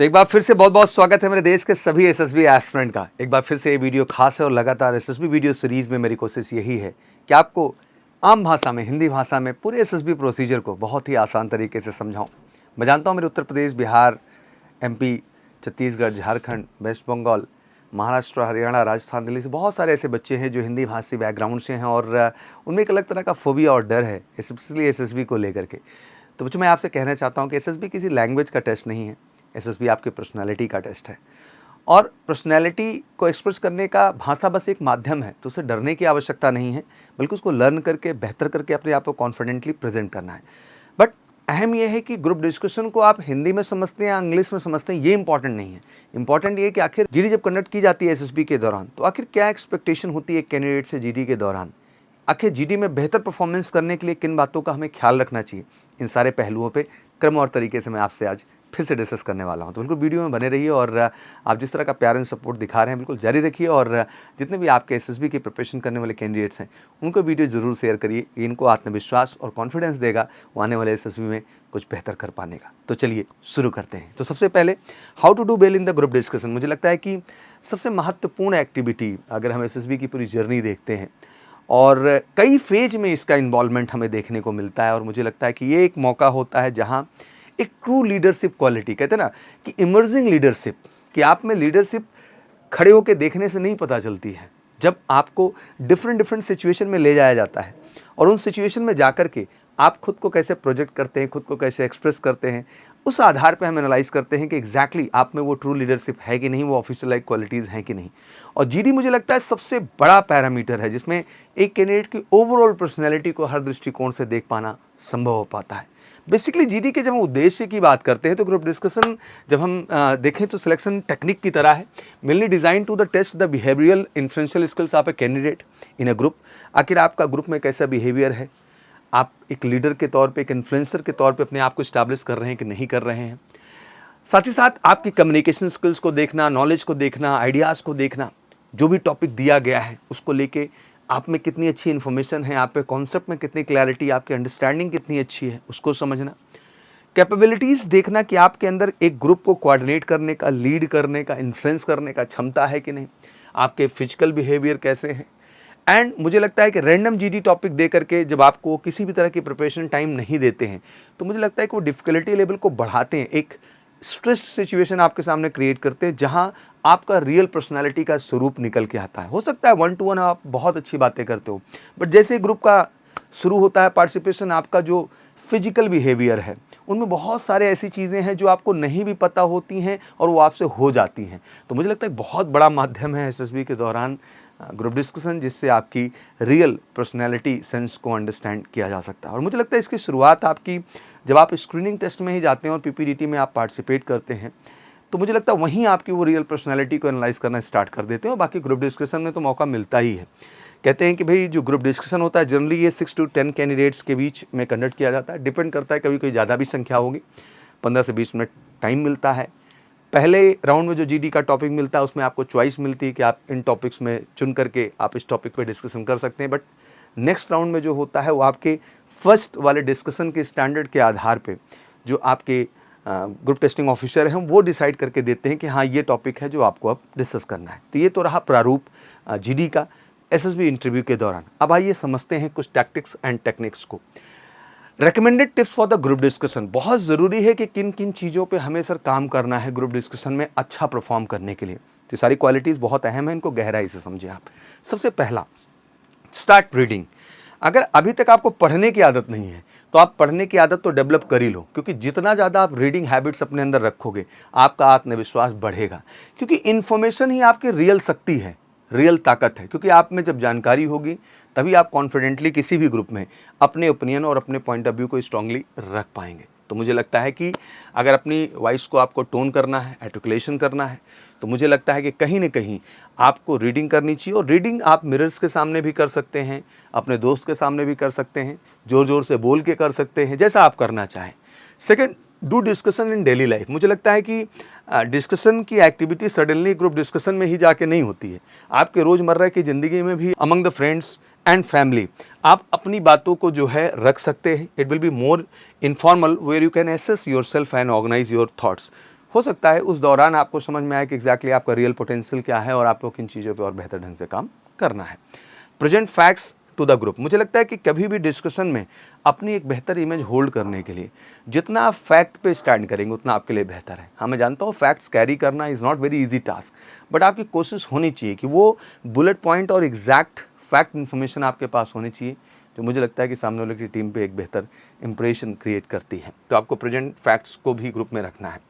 तो एक बार फिर से बहुत बहुत स्वागत है मेरे देश के सभी एसएसबी एस्पिरेंट का। एक बार फिर से ये वीडियो खास है और लगातार एसएसबी वीडियो सीरीज़ में मेरी कोशिश यही है कि आपको आम भाषा में, हिंदी भाषा में पूरे एसएसबी प्रोसीजर को बहुत ही आसान तरीके से समझाऊं। मैं जानता हूं मेरे उत्तर प्रदेश, बिहार, एमपी, छत्तीसगढ़, झारखंड, वेस्ट बंगाल, महाराष्ट्र, हरियाणा, राजस्थान, दिल्ली से बहुत सारे ऐसे बच्चे हैं जो हिंदी भाषी बैकग्राउंड से हैं और उनमें एक अलग तरह का फोबिया और डर है, स्पेशली एसएसबी को लेकर के। तो बच्चों, मैं आपसे कहना चाहता हूँ कि एसएसबी किसी लैंग्वेज का टेस्ट नहीं है, एसएसबी आपकी पर्सनालिटी का टेस्ट है। और पर्सनालिटी को एक्सप्रेस करने का भाषा बस एक माध्यम है, तो उसे डरने की आवश्यकता नहीं है, बल्कि उसको लर्न करके, बेहतर करके अपने आप को कॉन्फिडेंटली प्रेजेंट करना है। बट अहम यह है कि ग्रुप डिस्कशन को आप हिंदी में समझते हैं या इंग्लिश में समझते हैं, ये इंपॉर्टेंट नहीं है। इंपॉर्टेंट ये है कि आखिर जीडी जब कंडक्ट की जाती है एसएसबी के दौरान, तो आखिर क्या एक्सपेक्टेशन होती है कैंडिडेट से जीडी के दौरान। आखिर जीडी में बेहतर परफॉर्मेंस करने के लिए किन बातों का हमें ख्याल रखना चाहिए, इन सारे पहलुओं पे क्रम और तरीके से मैं आपसे आज फिर से डिस्कस करने वाला हूं। तो बिल्कुल वीडियो में बने रहिए और आप जिस तरह का प्यार एंड सपोर्ट दिखा रहे हैं बिल्कुल जारी रखिए। और जितने भी आपके एसएसबी की प्रिपरेशन करने वाले कैंडिडेट्स हैं उनको वीडियो ज़रूर शेयर करिए। इनको आत्मविश्वास और कॉन्फिडेंस देगा वो आने वाले एसएसबी में कुछ बेहतर कर पाने का। तो चलिए शुरू करते हैं। तो सबसे पहले how to do well in the group discussion. मुझे लगता है कि सबसे महत्वपूर्ण एक्टिविटी, अगर हम एसएसबी की पूरी जर्नी देखते हैं और कई फेज में इसका इन्वॉल्वमेंट हमें देखने को मिलता है, और मुझे लगता है कि ये एक मौका होता है जहाँ एक ट्रू लीडरशिप क्वालिटी, कहते हैं ना कि इमर्जिंग लीडरशिप, कि आप में लीडरशिप खड़े होकर देखने से नहीं पता चलती है। जब आपको डिफरेंट सिचुएशन में ले जाया जाता है और उन सिचुएशन में जाकर के आप खुद को कैसे प्रोजेक्ट करते हैं, खुद को कैसे एक्सप्रेस करते हैं, उस आधार पे हम एनालाइज करते हैं कि एग्जैक्टली आप में वो ट्रू लीडरशिप है कि नहीं, वो ऑफिशियल लाइक क्वालिटीज़ हैं कि नहीं। और जीडी मुझे लगता है सबसे बड़ा पैरामीटर है जिसमें एक कैंडिडेट की ओवरऑल पर्सनैलिटी को हर दृष्टिकोण से देख पाना संभव हो पाता है। बेसिकली जीडी के जब हम उद्देश्य की बात करते हैं तो ग्रुप डिस्कशन जब हम देखें तो सिलेक्शन टेक्निक की तरह है, mainly design to the test the behavioural influential skills of a candidate in a group. आखिर आपका ग्रुप में कैसा बिहेवियर है, आप एक लीडर के तौर पे, एक इन्फ्लुएंसर के तौर पे अपने आप को इस्टेब्लिश कर रहे हैं कि नहीं कर रहे हैं। साथ ही साथ आपकी कम्युनिकेशन स्किल्स को देखना, नॉलेज को देखना, आइडियाज़ को देखना, जो भी टॉपिक दिया गया है उसको लेके आप में कितनी अच्छी इन्फॉर्मेशन है, आप पे कॉन्सेप्ट में कितनी क्लैरिटी, आपकी अंडरस्टैंडिंग कितनी अच्छी है, उसको समझना। कैपेबिलिटीज़ देखना कि आपके अंदर एक ग्रुप को कोऑर्डिनेट करने का, लीड करने का, इन्फ्लुएंस करने का क्षमता है कि नहीं, आपके फिजिकल बिहेवियर कैसे हैं। एंड मुझे लगता है कि रैंडम जीडी टॉपिक दे करके जब आपको किसी भी तरह की प्रिपरेशन टाइम नहीं देते हैं तो मुझे लगता है कि वो डिफ़िकल्टी लेवल को बढ़ाते हैं, एक स्ट्रेस्ड सिचुएशन आपके सामने क्रिएट करते हैं जहां आपका रियल पर्सनालिटी का स्वरूप निकल के आता है। हो सकता है 1-to-1 आप बहुत अच्छी बातें करते हो, बट जैसे ग्रुप का शुरू होता है पार्टिसिपेशन, आपका जो फिजिकल बिहेवियर है उनमें बहुत सारे ऐसी चीज़ें हैं जो आपको नहीं भी पता होती हैं और वो आपसे हो जाती हैं। तो मुझे लगता है बहुत बड़ा माध्यम है एसएसबी के दौरान ग्रुप डिस्कशन, जिससे आपकी रियल पर्सनैलिटी सेंस को अंडरस्टैंड किया जा सकता है। और मुझे लगता है इसकी शुरुआत आपकी जब आप स्क्रीनिंग टेस्ट में ही जाते हैं और पीपीडीटी में आप पार्टिसिपेट करते हैं, तो मुझे लगता है वहीं आपकी वो रियल पर्सनैलिटी को एनालाइज करना स्टार्ट कर देते हैं। और बाकी ग्रुप डिस्कशन में तो मौका मिलता ही है। कहते हैं कि भाई जो ग्रुप डिस्कशन होता है जनरली ये 6 to 10 कैंडिडेट्स के बीच में कंडक्ट किया जाता है। डिपेंड करता है, कभी कोई ज़्यादा भी संख्या होगी, 15 से 20 मिनट टाइम मिलता है। पहले राउंड में जो जीडी का टॉपिक मिलता है उसमें आपको चॉइस मिलती है कि आप इन टॉपिक्स में चुन करके आप इस टॉपिक पे डिस्कशन कर सकते हैं। बट नेक्स्ट राउंड में जो होता है वो आपके फर्स्ट वाले डिस्कशन के स्टैंडर्ड के आधार पे जो आपके ग्रुप टेस्टिंग ऑफिसर हैं वो डिसाइड करके देते हैं कि हाँ ये टॉपिक है जो आपको अब डिस्कस करना है। तो ये तो रहा प्रारूप जीडी का एसएसबी इंटरव्यू के दौरान। अब आइए समझते हैं कुछ टैक्टिक्स एंड टेक्निक्स को। Recommended tips for the group discussion. बहुत ज़रूरी है कि किन किन चीज़ों पे हमें सर काम करना है ग्रुप डिस्कशन में अच्छा परफॉर्म करने के लिए। तो सारी क्वालिटीज़ बहुत अहम है, इनको गहराई से समझिए आप। सबसे पहला, स्टार्ट रीडिंग। अगर अभी तक आपको पढ़ने की आदत नहीं है तो आप पढ़ने की आदत तो डेवलप कर ही लो, क्योंकि जितना ज़्यादा आप रीडिंग हैबिट्स अपने अंदर रखोगे आपका आत्मविश्वास बढ़ेगा। क्योंकि इन्फॉर्मेशन ही आपकी रियल शक्ति है, रियल ताकत है। क्योंकि आप में जब जानकारी होगी तभी आप कॉन्फिडेंटली किसी भी ग्रुप में अपने ओपिनियन और अपने पॉइंट ऑफ व्यू को स्ट्रांगली रख पाएंगे। तो मुझे लगता है कि अगर अपनी वॉइस को आपको टोन करना है, आर्टिकुलेशन करना है, तो मुझे लगता है कि कहीं न कहीं आपको रीडिंग करनी चाहिए। और रीडिंग आप मिरर्स के सामने भी कर सकते हैं, अपने दोस्त के सामने भी कर सकते हैं, ज़ोर ज़ोर से बोल के कर सकते हैं, जैसा आप करना चाहें। Second, do discussion in daily life. मुझे लगता है कि डिस्कशन की एक्टिविटी सडनली ग्रुप डिस्कशन में ही जाके नहीं होती है। आपके रोज़मर्रा की ज़िंदगी में भी among the friends and family आप अपनी बातों को जो है रख सकते हैं। It will be more informal where you can assess yourself and organise your thoughts. हो सकता है उस दौरान आपको समझ में आए कि एग्जैक्टली आपका रियल पोटेंशियल क्या है और आपको किन चीज़ों पे और बेहतर ढंग से काम करना है। Present facts to the group. मुझे लगता है कि कभी भी डिस्कशन में अपनी एक बेहतर इमेज होल्ड करने के लिए जितना आप फैक्ट पे स्टैंड करेंगे उतना आपके लिए बेहतर है। हाँ, मैं जानता हूँ फैक्ट्स कैरी करना is not very easy task, but आपकी कोशिश होनी चाहिए कि वो बुलेट पॉइंट और एग्जैक्ट फैक्ट इन्फॉर्मेशन आपके पास होनी चाहिए, जो मुझे लगता है कि सामने वाले की टीम पे एक बेहतर इंप्रेशन क्रिएट करती है। तो आपको प्रेजेंट फैक्ट्स को भी ग्रुप में रखना है।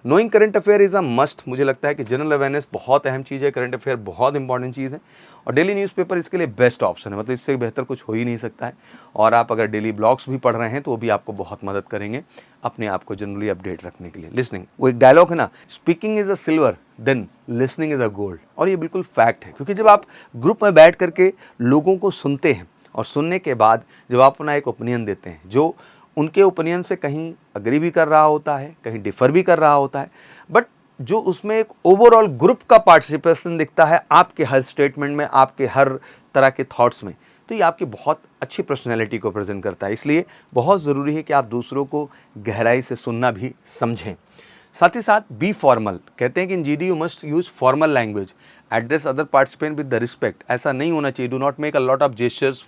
Knowing current affair is a must. मुझे लगता है कि जनरल अवेयरनेस बहुत अहम चीज़ है, करंट अफेयर बहुत इंपॉर्टेंट चीज़ है और डेली न्यूज़पेपर इसके लिए बेस्ट ऑप्शन है। मतलब इससे बेहतर कुछ हो ही नहीं सकता है। और आप अगर डेली ब्लॉग्स भी पढ़ रहे हैं तो वो भी आपको बहुत मदद करेंगे अपने आप को जनरली अपडेट रखने के लिए। लिसनिंग, वो एक डायलॉग है ना, speaking is a silver then listening is a gold, और ये बिल्कुल फैक्ट है। क्योंकि जब आप ग्रुप में बैठ करके लोगों को सुनते हैं और सुनने के बाद जब आप अपना एक ओपिनियन देते हैं जो उनके ओपिनियन से कहीं अग्री भी कर रहा होता है, कहीं डिफर भी कर रहा होता है, बट जो उसमें एक ओवरऑल ग्रुप का पार्टिसिपेशन दिखता है आपके हर स्टेटमेंट में, आपके हर तरह के थॉट्स में, तो ये आपकी बहुत अच्छी पर्सनैलिटी को प्रेजेंट करता है। इसलिए बहुत ज़रूरी है कि आप दूसरों को गहराई से सुनना भी समझें। साथ ही साथ बी फॉर्मल। कहते हैं कि in GD you must use formal language, address other participant with the respect. ऐसा नहीं होना चाहिए। Do not make a lot of gestures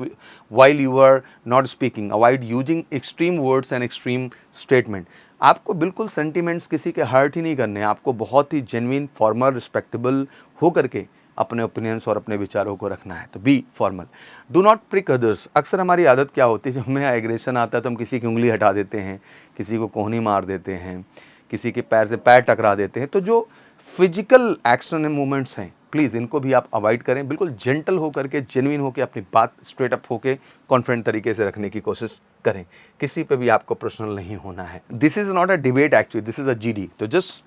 while you are not speaking. Avoid using extreme words and extreme statement. आपको बिल्कुल sentiments किसी के hurt ही नहीं करने। आपको बहुत ही जेन्युइन, फॉर्मल, रिस्पेक्टेबल हो करके अपने ओपिनियंस और अपने विचारों को रखना है। तो B formal. Do not prick others. अक्सर हमारी आदत क्या होती है, जब हमें एग्रेशन आता है तो हम किसी की उंगली हटा देते हैं, किसी को कोहनी मार देते हैं, किसी के पैर से पैर टकरा देते हैं। तो जो फिजिकल एक्शन एंड मूवमेंट्स हैं, प्लीज़ इनको भी आप अवॉइड करें। बिल्कुल जेंटल होकर के, जेन्युइन होकर अपनी बात स्ट्रेट अप होकर कॉन्फिडेंट तरीके से रखने की कोशिश करें। किसी पे भी आपको पर्सनल नहीं होना है। This is not a debate actually, this is a GD. तो just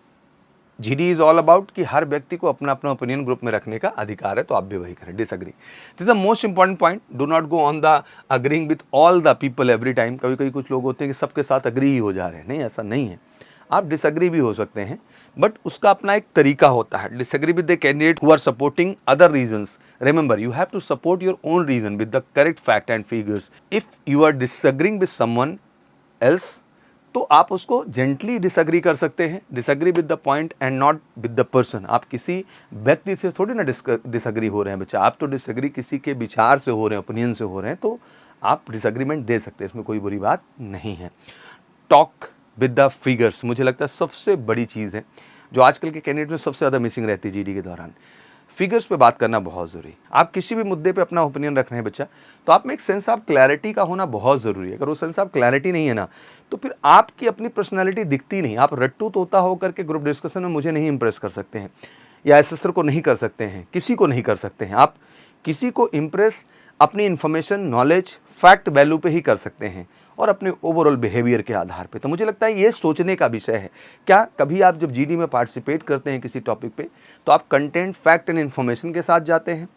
GD is all about कि हर व्यक्ति को अपना अपना ओपिनियन ग्रुप में रखने का अधिकार है, तो आप भी वही करें। Disagree, this is the most important point. Do not go on the agreeing with all the people every time. कभी कभी कुछ लोग होते हैं कि सबके साथ अग्री ही हो जा रहे हैं। नहीं, ऐसा नहीं है। आप डिसएग्री भी हो सकते हैं, बट उसका अपना एक तरीका होता है। Disagree with the candidate who are supporting other reasons. Remember, you have to support your own reason with the correct fact and figures. If you are disagreeing with someone else, तो आप उसको gently disagree कर सकते हैं। Disagree with the point and not with the person. आप किसी व्यक्ति से थोड़ी ना डिसएग्री हो रहे हैं बच्चा, आप तो डिसएग्री किसी के विचार से हो रहे हैं, ओपिनियन से हो रहे हैं, तो आप डिसएग्रीमेंट दे सकते हैं, इसमें कोई बुरी बात नहीं है। टॉक विद द फिगर्स, मुझे लगता है सबसे बड़ी चीज़ है जो आजकल के कैंडिडेट में सबसे ज़्यादा मिसिंग रहती है जीडी के दौरान। फिगर्स पे बात करना बहुत ज़रूरी। आप किसी भी मुद्दे पे अपना ओपिनियन रख रहे हैं बच्चा, तो आप में एक सेंस ऑफ क्लैरिटी का होना बहुत ज़रूरी है। अगर वो सेंस ऑफ क्लैरिटी नहीं है ना, तो फिर आपकी अपनी पर्सनैलिटी दिखती नहीं। आप रट्टू तोता होकर के ग्रुप डिस्कशन में मुझे नहीं इंप्रेस कर सकते हैं, या एसेसर को नहीं कर सकते हैं, किसी को नहीं कर सकते हैं। आप किसी को इम्प्रेस अपनी इन्फॉर्मेशन, नॉलेज, फैक्ट, वैल्यू पे ही कर सकते हैं और अपने ओवरऑल बिहेवियर के आधार पे। तो मुझे लगता है ये सोचने का विषय है। क्या कभी आप जब जीडी में पार्टिसिपेट करते हैं किसी टॉपिक पे, तो आप कंटेंट, फैक्ट एंड इन्फॉर्मेशन के साथ जाते हैं,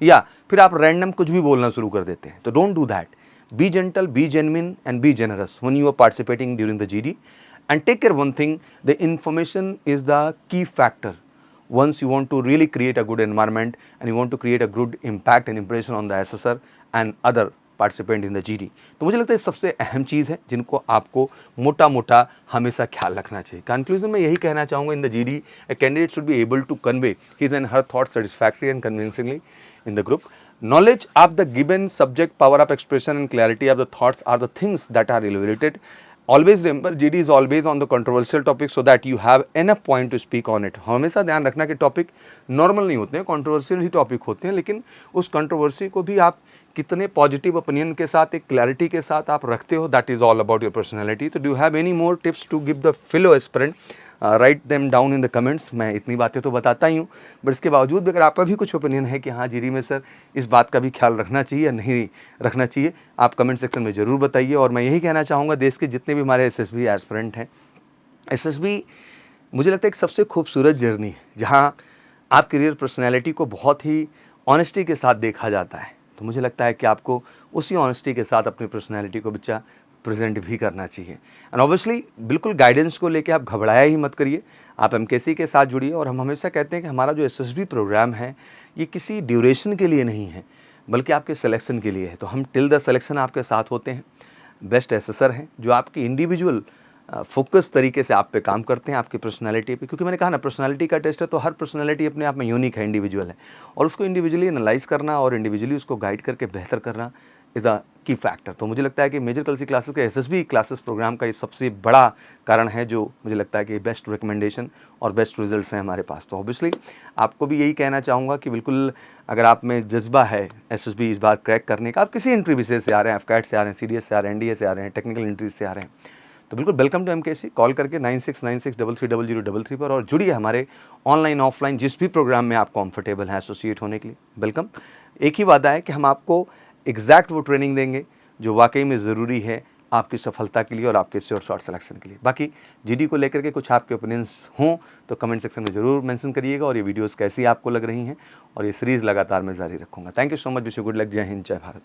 या फिर आप रैंडम कुछ भी बोलना शुरू कर देते हैं? तो don't do that. Be gentle, be genuine and be generous when you are participating during the GD, and take care one thing, the information is the key factor once you want to really create a good environment and you want to create a good impact and impression on the assessor and other participant in the GD. तो मुझे लगता है सबसे अहम चीज़ है जिनको आपको मोटा मोटा हमेशा ख्याल रखना चाहिए। कंक्लूजन में यही कहना चाहूँगा, in the GD a candidate should be able to convey his and her thought satisfactory and convincingly in the group. Knowledge of the given subject, power of expression and clarity of the thoughts are the things that are related. Always remember, GD is always on the controversial topic so that you have enough point to speak on it. हमेशा ध्यान रखना कि topic normal नहीं होते हैं, controversial ही topic होते हैं, लेकिन उस कंट्रोवर्सी को भी आप कितने पॉजिटिव ओपिनियन के साथ, एक क्लैरिटी के साथ आप रखते हो, that is all about your personality. तो do have any more tips to give the fellow aspirant? Write them down in the comments. मैं इतनी बातें तो बताता ही हूँ, बट इसके बावजूद भी अगर आपका भी कुछ ओपिनियन है कि हाँ जीडी में सर इस बात का भी ख्याल रखना चाहिए या नहीं रखना चाहिए, आप कमेंट सेक्शन में ज़रूर बताइए। और मैं यही कहना चाहूँगा, देश के जितने भी हमारे एसएसबी एस्पिरेंट हैं, एसएसबी मुझे लगता है एक सबसे खूबसूरत जर्नी है जहाँ आपकी रियल पर्सनैलिटी को बहुत ही ऑनेस्टी के साथ देखा जाता है। तो मुझे लगता है कि आपको उसी ऑनेस्टी के साथ अपनी पर्सनैलिटी को बच्चा प्रेजेंट भी करना चाहिए। एंड ऑब्वियसली बिल्कुल गाइडेंस को लेके आप घबराया ही मत करिए, आप एमकेसी के साथ जुड़िए। और हम हमेशा कहते हैं कि हमारा जो एसएसबी प्रोग्राम है ये किसी ड्यूरेशन के लिए नहीं है, बल्कि आपके सिलेक्शन के लिए है। तो हम टिल द सिलेक्शन आपके साथ होते हैं। बेस्ट एसेसर हैं जो आपकी इंडिविजुअल फोकस तरीके से आप पे काम करते हैं, आपकी पर्सनैलिटी पे, क्योंकि मैंने कहा ना पर्सनैलिटी का टेस्ट है, तो हर पर्सनैलिटी अपने आप में यूनिक है, इंडिविजुअल है, और उसको इंडिविजुअली एनालाइज़ करना और इंडिविजुअली उसको गाइड करके बेहतर करना इज़ अ की फैक्टर। तो मुझे लगता है कि मेजर कल सी क्लासेस के एसएसबी क्लासेस प्रोग्राम का ये सबसे बड़ा कारण है, जो मुझे लगता है कि बेस्ट रिकमेंडेशन और बेस्ट रिजल्ट्स हैं हमारे पास। तो ऑब्वियसली आपको भी यही कहना चाहूँगा कि बिल्कुल अगर आप में जज्बा है एसएसबी इस बार क्रैक करने का, आप किसी एंट्री विशेष से आ रहे हैं, एफकैट से आ रहे हैं, सीडीएस से आ रहे हैं, एनडीए से आ रहे हैं, टेक्निकल एंट्रीज से आ रहे हैं, तो बिल्कुल वेलकम टू एमकेसी। कॉल करके 9696330033 पर और जुड़िए हमारे ऑनलाइन ऑफलाइन जिस भी प्रोग्राम में आप कंफर्टेबल हैं एसोसिएट होने के लिए। वेलकम। एक ही वादा है कि हम आपको एग्जैक्ट वो ट्रेनिंग देंगे जो वाकई में ज़रूरी है आपकी सफलता के लिए और आपके श्योर शॉट सिलेक्शन के लिए। बाकी जीडी को लेकर के कुछ आपके ओपिनियंस हों तो कमेंट सेक्शन में ज़रूर मेंशन करिएगा, और ये वीडियोस कैसी आपको लग रही हैं, और ये सीरीज़ लगातार मैं जारी रखूँगा। Thank you so much. Wish you good luck. जय हिंद, जय भारत।